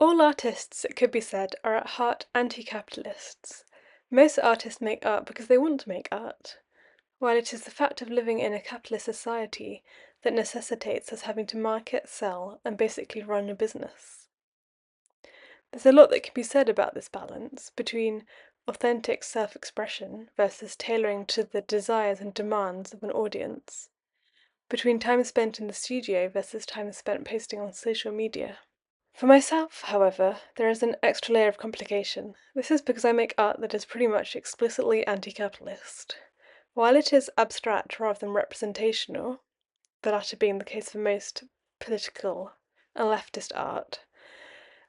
All artists, it could be said, are at heart anti-capitalists. Most artists make art because they want to make art, while it is the fact of living in a capitalist society that necessitates us having to market, sell, and basically run a business. There's a lot that can be said about this balance between authentic self-expression versus tailoring to the desires and demands of an audience, between time spent in the studio versus time spent posting on social media. For myself, however, there is an extra layer of complication. This is because I make art that is pretty much explicitly anti-capitalist. While it is abstract rather than representational, the latter being the case for most political and leftist art,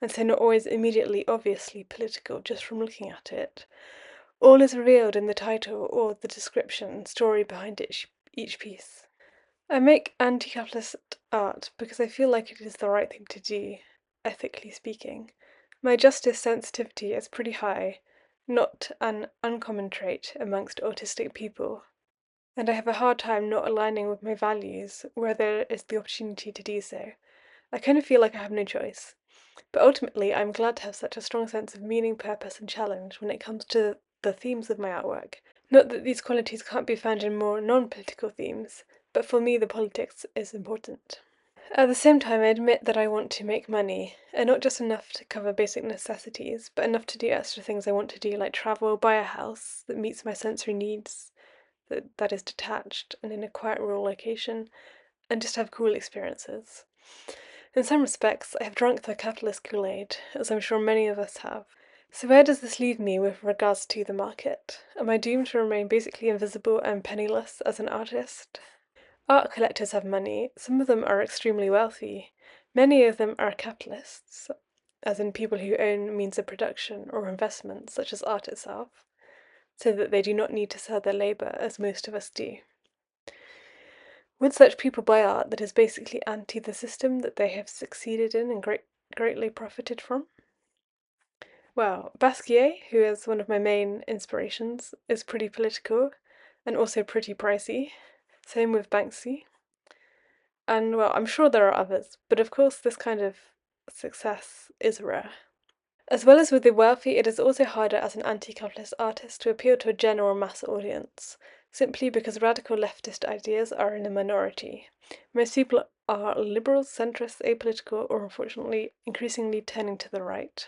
and so not always immediately obviously political just from looking at it, all is revealed in the title or the description and story behind each piece. I make anti-capitalist art because I feel like it is the right thing to do, ethically speaking. My justice sensitivity is pretty high, not an uncommon trait amongst autistic people, and I have a hard time not aligning with my values where there is the opportunity to do so. I kind of feel like I have no choice. But ultimately, I'm glad to have such a strong sense of meaning, purpose, and challenge when it comes to the themes of my artwork. Not that these qualities can't be found in more non-political themes, but for me the politics is important. At the same time, I admit that I want to make money, and not just enough to cover basic necessities, but enough to do extra things I want to do, like travel, buy a house that meets my sensory needs, that is detached and in a quiet rural location, and just have cool experiences. In some respects, I have drunk the capitalist Kool-Aid, as I'm sure many of us have. So where does this leave me with regards to the market? Am I doomed to remain basically invisible and penniless as an artist? Art collectors have money. Some of them are extremely wealthy. Many of them are capitalists, as in people who own means of production or investment, such as art itself, so that they do not need to sell their labour as most of us do. Would such people buy art that is basically anti the system that they have succeeded in and greatly profited from? Well, Basquiat, who is one of my main inspirations, is pretty political and also pretty pricey. Same with Banksy. And well, I'm sure there are others, but of course, this kind of success is rare. As well as with the wealthy, it is also harder as an anti-capitalist artist to appeal to a general mass audience, simply because radical leftist ideas are in a minority. Most people are liberals, centrists, apolitical, or unfortunately increasingly turning to the right.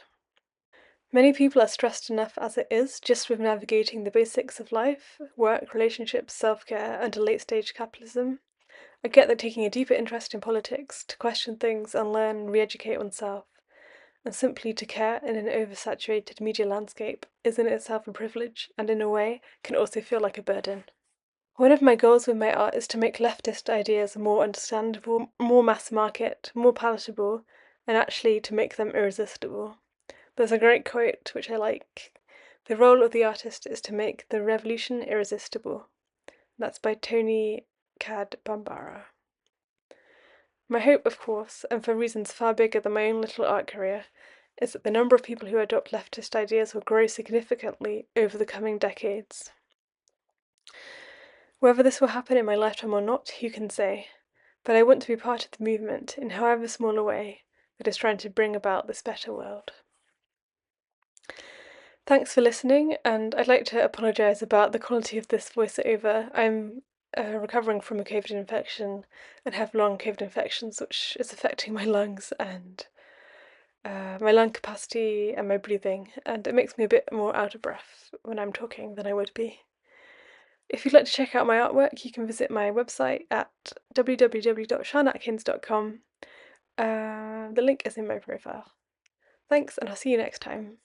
Many people are stressed enough as it is, just with navigating the basics of life, work, relationships, self-care, and a late-stage capitalism. I get that taking a deeper interest in politics, to question things and learn and re-educate oneself, and simply to care in an oversaturated media landscape is in itself a privilege, and in a way, can also feel like a burden. One of my goals with my art is to make leftist ideas more understandable, more mass market, more palatable, and actually to make them irresistible. There's a great quote which I like. The role of the artist is to make the revolution irresistible. That's by Tony Bambara. My hope, of course, and for reasons far bigger than my own little art career, is that the number of people who adopt leftist ideas will grow significantly over the coming decades. Whether this will happen in my lifetime or not, who can say? But I want to be part of the movement, in however small a way, that is trying to bring about this better world. Thanks for listening, and I'd like to apologise about the quality of this voiceover. I'm recovering from a COVID infection and have long COVID infections, which is affecting my lungs and my lung capacity and my breathing, and it makes me a bit more out of breath when I'm talking than I would be. If you'd like to check out my artwork, you can visit my website at www.seanatkins.com. The link is in my profile. Thanks, and I'll see you next time.